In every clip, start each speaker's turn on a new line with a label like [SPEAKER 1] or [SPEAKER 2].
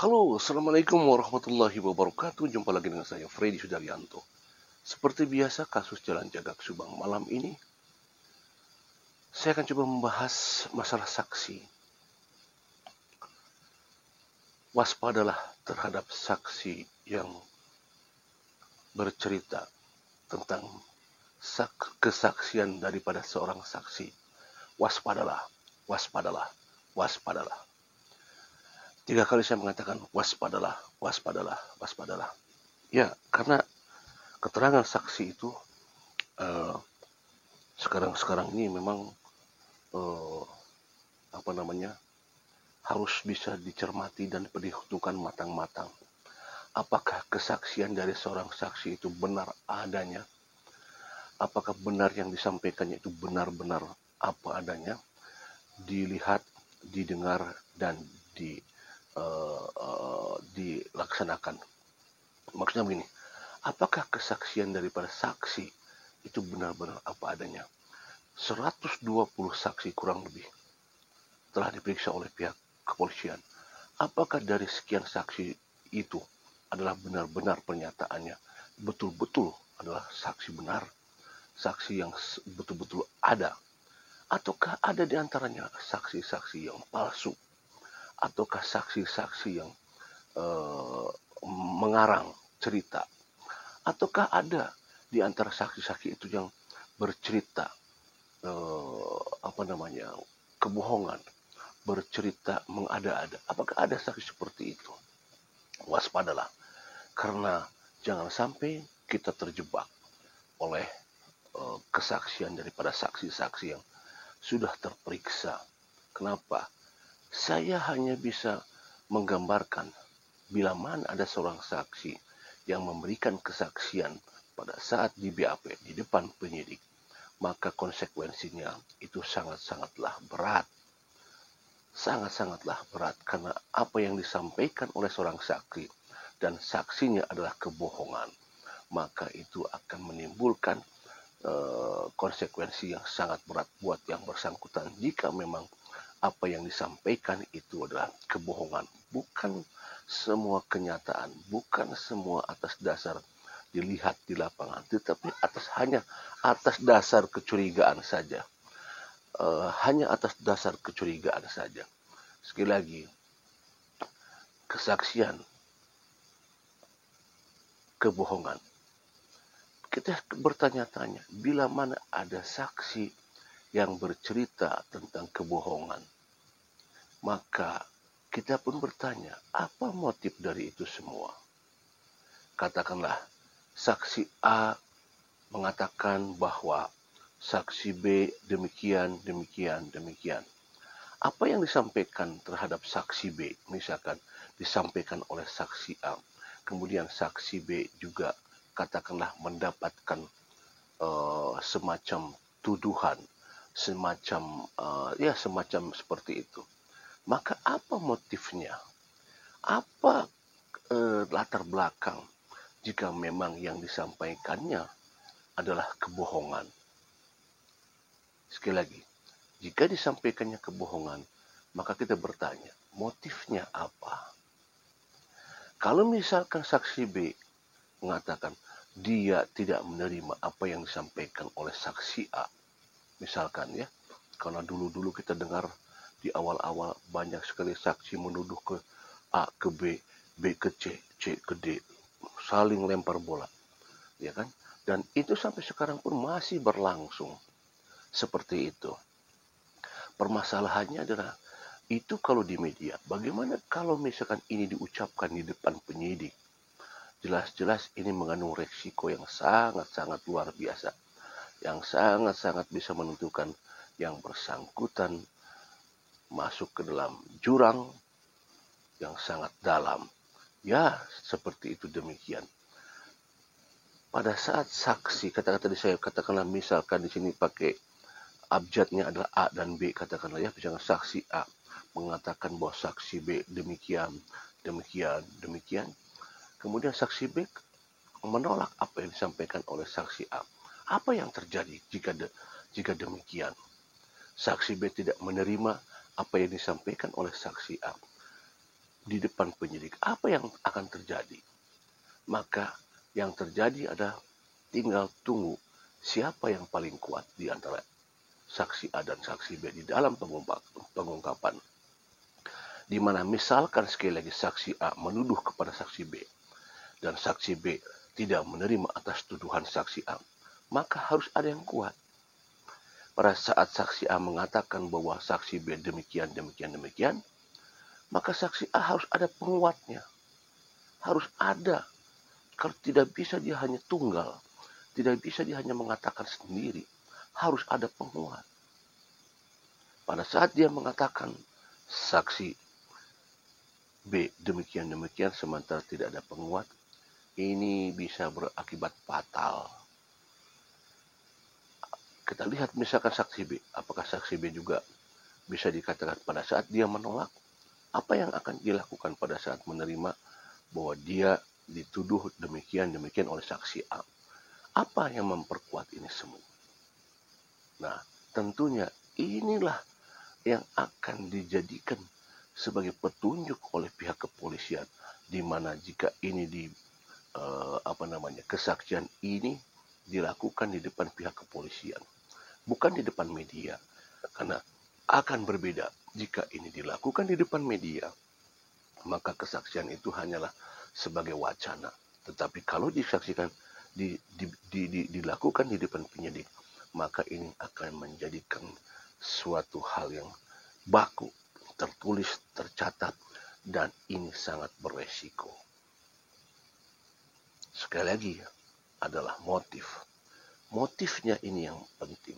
[SPEAKER 1] Halo, Assalamualaikum warahmatullahi wabarakatuh. Jumpa lagi dengan saya, Freddy Sudaryanto. Seperti biasa, kasus Jalan Jagak Subang malam ini, saya akan coba membahas masalah saksi. Waspadalah terhadap saksi yang bercerita tentang kesaksian daripada seorang saksi. Waspadalah, waspadalah, waspadalah. 3 kali saya mengatakan waspadalah, waspadalah, waspadalah. Ya, karena keterangan saksi itu sekarang ini memang harus bisa dicermati dan diperhitungkan matang-matang. Apakah kesaksian dari seorang saksi itu benar adanya? Apakah benar yang disampaikannya itu benar-benar apa adanya? Dilihat, didengar, dan dilaksanakan. Maksudnya begini, apakah kesaksian daripada saksi itu benar-benar apa adanya? 120 saksi kurang lebih telah diperiksa oleh pihak kepolisian. Apakah dari sekian saksi itu adalah benar-benar pernyataannya betul-betul adalah saksi benar, saksi yang betul-betul ada, ataukah ada di antaranya saksi-saksi yang palsu, ataukah saksi-saksi yang mengarang cerita, ataukah ada di antara saksi-saksi itu yang bercerita kebohongan, bercerita mengada-ada. Apakah ada saksi seperti itu? Waspadalah, karena jangan sampai kita terjebak oleh kesaksian daripada saksi-saksi yang sudah terperiksa. Kenapa? Saya hanya bisa menggambarkan bila mana ada seorang saksi yang memberikan kesaksian pada saat di BAP, di depan penyidik, maka konsekuensinya itu sangat-sangatlah berat. Sangat-sangatlah berat karena apa yang disampaikan oleh seorang saksi dan saksinya adalah kebohongan, maka itu akan menimbulkan konsekuensi yang sangat berat buat yang bersangkutan jika memang apa yang disampaikan itu adalah kebohongan. Bukan semua kenyataan, bukan semua atas dasar dilihat di lapangan, tetapi hanya atas dasar kecurigaan saja. Hanya atas dasar kecurigaan saja. Sekali lagi, kesaksian, kebohongan. Kita bertanya-tanya, bila mana ada saksi yang bercerita tentang kebohongan, maka kita pun bertanya, apa motif dari itu semua? Katakanlah, saksi A mengatakan bahwa saksi B demikian, demikian, demikian. Apa yang disampaikan terhadap saksi B, misalkan disampaikan oleh saksi A, kemudian saksi B juga katakanlah mendapatkan semacam tuduhan, semacam seperti itu. Maka apa motifnya? Apa latar belakang jika memang yang disampaikannya adalah kebohongan? Sekali lagi, jika disampaikannya kebohongan, maka kita bertanya, motifnya apa? Kalau misalkan saksi B mengatakan dia tidak menerima apa yang disampaikan oleh saksi A, misalkan ya, karena dulu-dulu kita dengar di awal-awal banyak sekali saksi menuduh ke A ke B, B ke C, C ke D, saling lempar bola, ya kan? Dan itu sampai sekarang pun masih berlangsung seperti itu. Permasalahannya adalah itu kalau di media, bagaimana kalau misalkan ini diucapkan di depan penyidik? Jelas-jelas ini mengandung resiko yang sangat-sangat luar biasa, yang sangat-sangat bisa menentukan yang bersangkutan masuk ke dalam jurang yang sangat dalam. Ya, seperti itu demikian. Pada saat saksi, kata-kata tadi saya katakanlah misalkan di sini pakai abjadnya adalah A dan B, katakanlah ya, misalkan saksi A mengatakan bahwa saksi B demikian, demikian, demikian. Kemudian saksi B menolak apa yang disampaikan oleh saksi A. Apa yang terjadi jika demikian? Saksi B tidak menerima apa yang disampaikan oleh saksi A. di depan penyidik, apa yang akan terjadi? Maka yang terjadi adalah tinggal tunggu siapa yang paling kuat di antara saksi A dan saksi B di dalam pengungkapan. Di mana misalkan sekali lagi saksi A menuduh kepada saksi B dan saksi B tidak menerima atas tuduhan saksi A, maka harus ada yang kuat. Pada saat saksi A mengatakan bahwa saksi B demikian, maka saksi A harus ada penguatnya. Harus ada. Kalau tidak bisa dia hanya tunggal. Tidak bisa dia hanya mengatakan sendiri. Harus ada penguat. Pada saat dia mengatakan saksi B demikian, sementara tidak ada penguat, ini bisa berakibat fatal. Kita lihat misalkan saksi B. Apakah saksi B juga bisa dikatakan pada saat dia menolak? Apa yang akan dilakukan pada saat menerima bahwa dia dituduh demikian oleh saksi A? Apa yang memperkuat ini semua? Nah, tentunya inilah yang akan dijadikan sebagai petunjuk oleh pihak kepolisian, di mana jika ini kesaksian ini dilakukan di depan pihak kepolisian, bukan di depan media, karena akan berbeda jika ini dilakukan di depan media, maka kesaksian itu hanyalah sebagai wacana. Tetapi kalau disaksikan dilakukan di depan penyidik, maka ini akan menjadikan suatu hal yang baku, tertulis, tercatat, dan ini sangat beresiko. Sekali lagi adalah motif. Motifnya ini yang penting.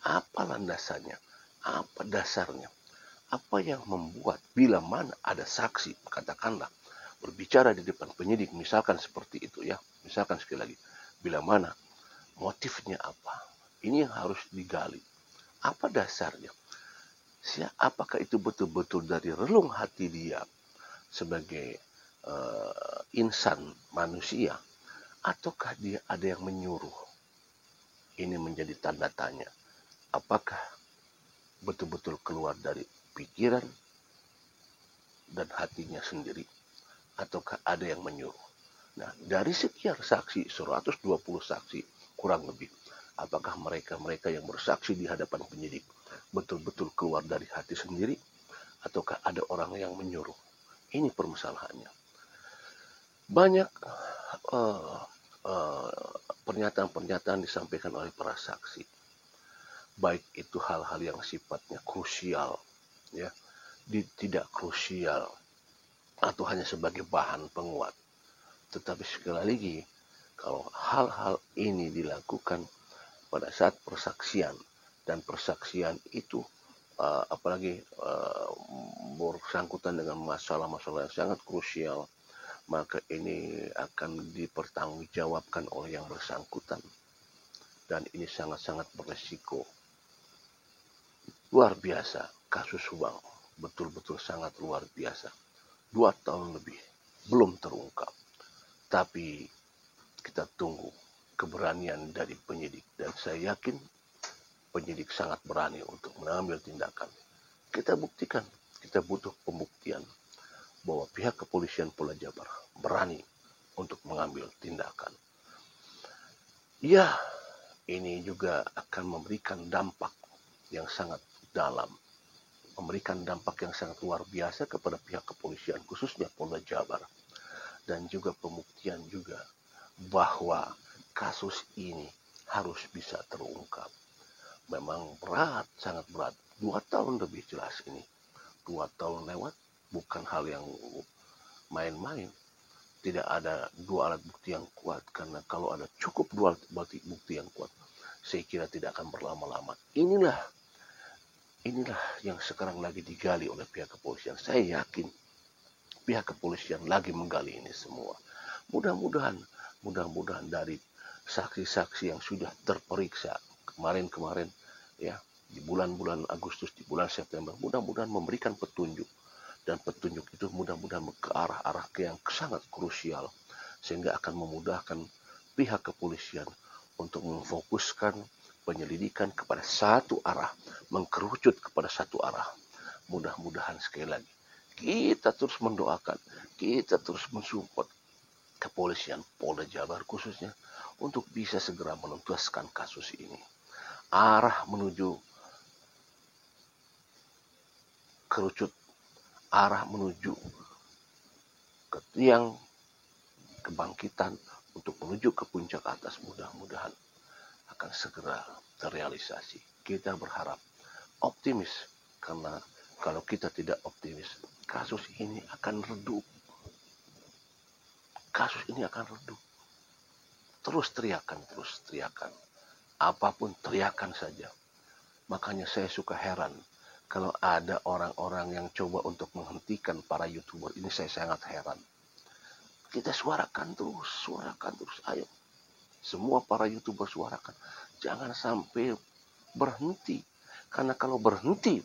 [SPEAKER 1] Apa landasannya? Apa dasarnya? Apa yang membuat bila mana ada saksi, katakanlah, berbicara di depan penyidik, misalkan seperti itu ya. Misalkan sekali lagi, bila mana motifnya apa? Ini yang harus digali. Apa dasarnya? Apakah itu betul-betul dari relung hati dia sebagai insan manusia, ataukah dia ada yang menyuruh? Ini menjadi tanda tanya. Apakah betul-betul keluar dari pikiran dan hatinya sendiri, ataukah ada yang menyuruh? Nah, dari sekian saksi, 120 saksi kurang lebih, apakah mereka yang bersaksi di hadapan penyidik betul-betul keluar dari hati sendiri, ataukah ada orang yang menyuruh? Ini permasalahannya. Banyak pernyataan-pernyataan disampaikan oleh para saksi, baik itu hal-hal yang sifatnya krusial, ya, tidak krusial, atau hanya sebagai bahan penguat. Tetapi sekali lagi, kalau hal-hal ini dilakukan pada saat persaksian, dan persaksian itu apalagi bersangkutan dengan masalah-masalah yang sangat krusial, maka ini akan dipertanggungjawabkan oleh yang bersangkutan. Dan ini sangat-sangat beresiko. Luar biasa, kasus Subang. Betul-betul sangat luar biasa. 2 tahun lebih, belum terungkap. Tapi kita tunggu keberanian dari penyidik. Dan saya yakin penyidik sangat berani untuk mengambil tindakan. Kita buktikan, kita butuh pembuktian bahwa pihak kepolisian Polda Jabar berani untuk mengambil tindakan. Ya, ini juga akan memberikan dampak yang sangat dalam, memberikan dampak yang sangat luar biasa kepada pihak kepolisian, khususnya Polda Jabar, dan juga pembuktian juga bahwa kasus ini harus bisa terungkap. Memang berat, sangat berat. 2 tahun lebih jelas ini. 2 tahun lewat, bukan hal yang main-main. Tidak ada 2 alat bukti yang kuat, karena kalau ada cukup 2 alat bukti yang kuat, saya kira tidak akan berlama-lama. Inilah yang sekarang lagi digali oleh pihak kepolisian. Saya yakin pihak kepolisian lagi menggali ini semua. Mudah-mudahan dari saksi-saksi yang sudah terperiksa kemarin ya, di bulan-bulan Agustus, di bulan September, mudah-mudahan memberikan petunjuk, dan petunjuk itu mudah-mudahan ke arah-arah yang sangat krusial, sehingga akan memudahkan pihak kepolisian untuk memfokuskan penyelidikan kepada satu arah, mengkerucut kepada satu arah. Mudah-mudahan sekali lagi kita terus mendoakan, kita terus mensupport kepolisian Polda Jabar khususnya untuk bisa segera menuntaskan kasus ini. Arah menuju kerucut, arah menuju ke tiang kebangkitan untuk menuju ke puncak atas, mudah-mudahan akan segera terrealisasi. Kita berharap optimis, karena kalau kita tidak optimis, kasus ini akan redup. Kasus ini akan redup. Terus teriakan. Apapun teriakan saja. Makanya saya suka heran kalau ada orang-orang yang coba untuk menghentikan para YouTuber ini, saya sangat heran. Kita suarakan terus, ayo. Semua para YouTuber suarakan. Jangan sampai berhenti. Karena kalau berhenti,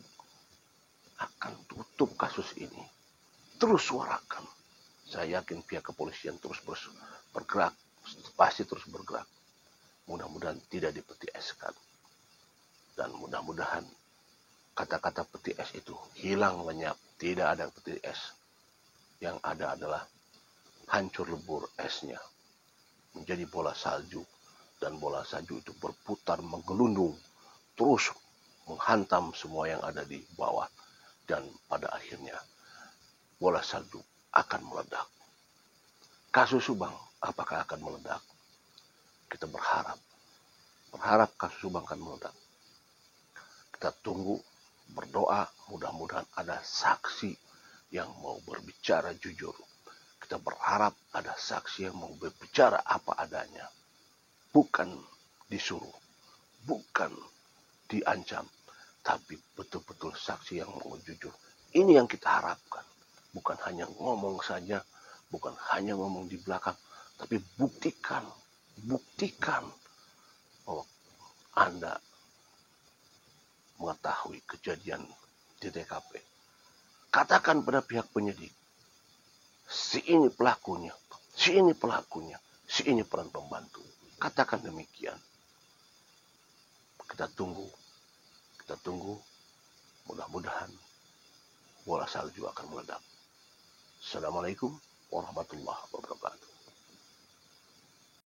[SPEAKER 1] akan tutup kasus ini. Terus suarakan. Saya yakin pihak kepolisian terus bergerak, pasti terus bergerak. Mudah-mudahan tidak dipeti eskan. Dan mudah-mudahan kata-kata peti es itu hilang lenyap. Tidak ada peti es. Yang ada adalah hancur lebur esnya. Menjadi bola salju. Dan bola salju itu berputar menggelundung. Terus menghantam semua yang ada di bawah. Dan pada akhirnya bola salju akan meledak. Kasus Subang apakah akan meledak? Kita berharap kasus Subang akan meledak. Kita tunggu, berdoa, mudah-mudahan ada saksi yang mau berbicara jujur. Kita berharap ada saksi yang mau berbicara apa adanya. Bukan disuruh, bukan diancam, tapi betul-betul saksi yang mau jujur. Ini yang kita harapkan. Bukan hanya ngomong saja, bukan hanya ngomong di belakang, tapi buktikan bahwa Anda mengetahui kejadian di TKP. Katakan pada pihak penyidik, si ini pelakunya, si ini peran pembantu. Katakan demikian. Kita tunggu, mudah-mudahan bola salju akan meledak. Assalamualaikum warahmatullahi wabarakatuh.